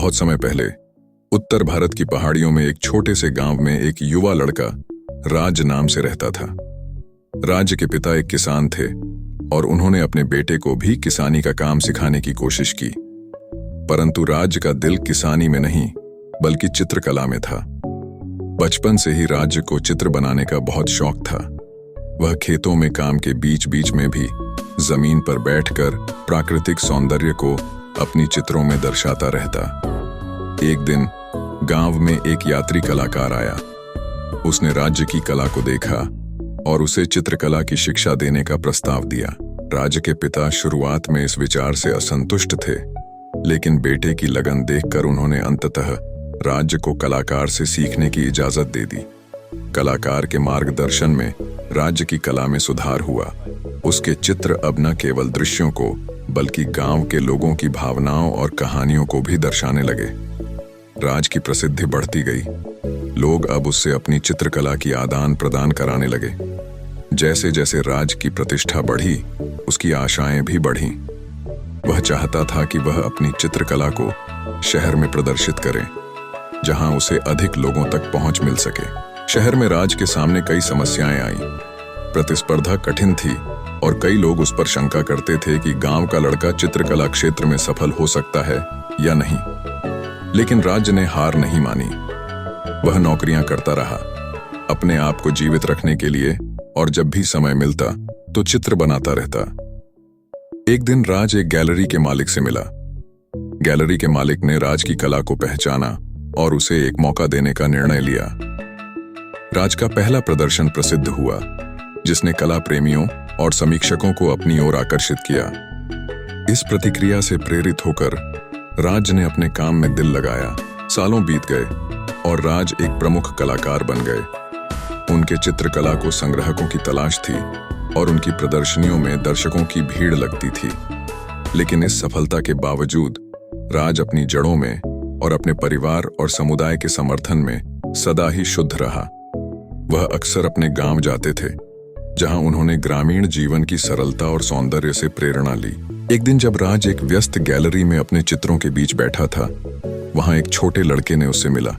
बहुत समय पहले उत्तर भारत की पहाड़ियों में एक छोटे से गांव में एक युवा लड़का राज नाम से रहता था। राज के पिता एक किसान थे और उन्होंने अपने बेटे को भी किसानी का काम सिखाने की कोशिश की, परंतु राज का दिल किसानी में नहीं बल्कि चित्रकला में था। बचपन से ही राज को चित्र बनाने का बहुत शौक था। वह खेतों में काम के बीच बीच में भी जमीन पर बैठकर प्राकृतिक सौंदर्य को अपनी चित्रों में दर्शाता रहता। एक दिन गांव में एक यात्री कलाकार आया। उसने राज्य की कला को देखा और उसे चित्रकला की शिक्षा देने का प्रस्ताव दिया। राज्य के पिता शुरुआत में इस विचार से असंतुष्ट थे, लेकिन बेटे की लगन देखकर उन्होंने अंततः राज्य को कलाकार से सीखने की इजाजत दे दी। कलाकार के मार्गदर्शन में राज्य की कला में सुधार हुआ। उसके चित्र अब न केवल दृश्यों को बल्कि गांव के लोगों की भावनाओं और कहानियों को भी दर्शाने लगे। राज की प्रसिद्धि बढ़ती गई। लोग अब उससे अपनी चित्रकला की आदान प्रदान कराने लगे। जैसे जैसे राज की प्रतिष्ठा बढ़ी, उसकी आशाएं भी बढ़ीं। वह चाहता था कि वह अपनी चित्रकला को शहर में प्रदर्शित करे, जहां उसे अधिक लोगों तक पहुंच मिल सके। शहर में राज के सामने कई समस्याएं आईं। प्रतिस्पर्धा कठिन थी और कई लोग उस पर शंका करते थे कि गांव का लड़का चित्रकला क्षेत्र में सफल हो सकता है या नहीं। लेकिन राज ने हार नहीं मानी। वह नौकरियां करता रहा, अपने आप को जीवित रखने के लिए, और जब भी समय मिलता तो चित्र बनाता रहता। एक दिन राज एक गैलरी के मालिक से मिला। गैलरी के मालिक ने राज की कला को पहचाना और उसे एक मौका देने का निर्णय लिया। राज का पहला प्रदर्शन प्रसिद्ध हुआ, जिसने कला प्रेमियों और समीक्षकों को अपनी ओर आकर्षित किया। इस प्रतिक्रिया से प्रेरित होकर राज ने अपने काम में दिल लगाया। सालों बीत गए और राज एक प्रमुख कलाकार बन गए। उनके चित्रकला को संग्राहकों की तलाश थी और उनकी प्रदर्शनियों में दर्शकों की भीड़ लगती थी। लेकिन इस सफलता के बावजूद राज अपनी जड़ों में और अपने परिवार और समुदाय के समर्थन में सदा ही शुद्ध रहा। वह अक्सर अपने गांव जाते थे, जहां उन्होंने ग्रामीण जीवन की सरलता और सौंदर्य से प्रेरणा ली। एक दिन जब राज एक व्यस्त गैलरी में अपने चित्रों के बीच बैठा था, वहां एक छोटे लड़के ने उससे मिला।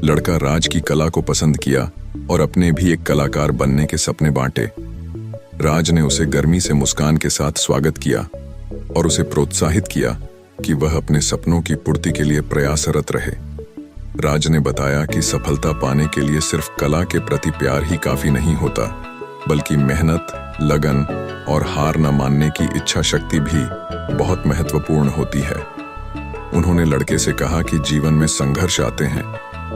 लड़का राज की कला को पसंद किया और अपने भी एक कलाकार बनने के सपने बांटे। राज ने उसे गर्मी से मुस्कान के साथ स्वागत किया और उसे प्रोत्साहित किया कि वह अपने सपनों की पूर्ति के लिए प्रयासरत रहे। राज ने बताया कि सफलता पाने के लिए सिर्फ कला के प्रति प्यार ही काफी नहीं होता, बल्कि मेहनत, लगन और हार न मानने की इच्छा शक्ति भी बहुत महत्वपूर्ण होती है। उन्होंने लड़के से कहा कि जीवन में संघर्ष आते हैं,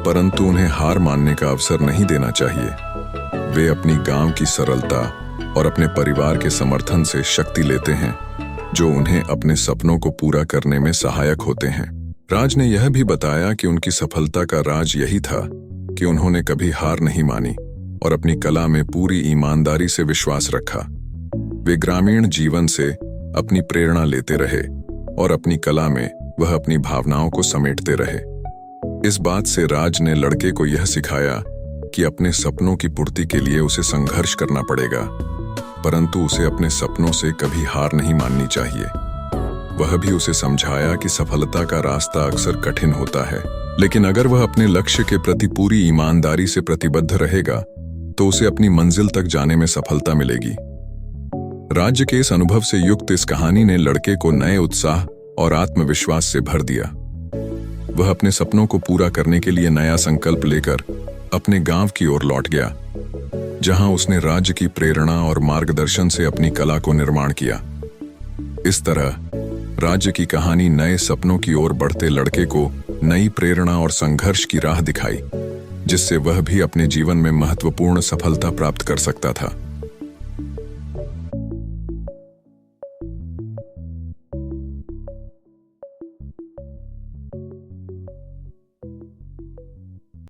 परंतु उन्हें हार मानने का अवसर नहीं देना चाहिए। वे अपनी गांव की सरलता और अपने परिवार के समर्थन से शक्ति लेते हैं, जो उन्हें अपने सपनों को पूरा करने में सहायक होते हैं। राज ने यह भी बताया कि उनकी सफलता का राज यही था कि उन्होंने कभी हार नहीं मानी और अपनी कला में पूरी ईमानदारी से विश्वास रखा। वे ग्रामीण जीवन से अपनी प्रेरणा लेते रहे और अपनी कला में वह अपनी भावनाओं को समेटते रहे। इस बात से राज ने लड़के को यह सिखाया कि अपने सपनों की पूर्ति के लिए उसे संघर्ष करना पड़ेगा, परंतु उसे अपने सपनों से कभी हार नहीं माननी चाहिए। वह भी उसे समझाया कि सफलता का रास्ता अक्सर कठिन होता है, लेकिन अगर वह अपने लक्ष्य के प्रति पूरी ईमानदारी से प्रतिबद्ध रहेगा तो उसे अपनी मंजिल तक जाने में सफलता मिलेगी। राज्य के इस अनुभव से युक्त इस कहानी ने लड़के को नए उत्साह और आत्मविश्वास से भर दिया। वह अपने सपनों को पूरा करने के लिए नया संकल्प लेकर अपने गांव की ओर लौट गया, जहां उसने राज्य की प्रेरणा और मार्गदर्शन से अपनी कला को निर्माण किया। इस तरह राज्य की कहानी नए सपनों की ओर बढ़ते लड़के को नई प्रेरणा और संघर्ष की राह दिखाई, जिससे वह भी अपने जीवन में महत्वपूर्ण सफलता प्राप्त कर सकता था।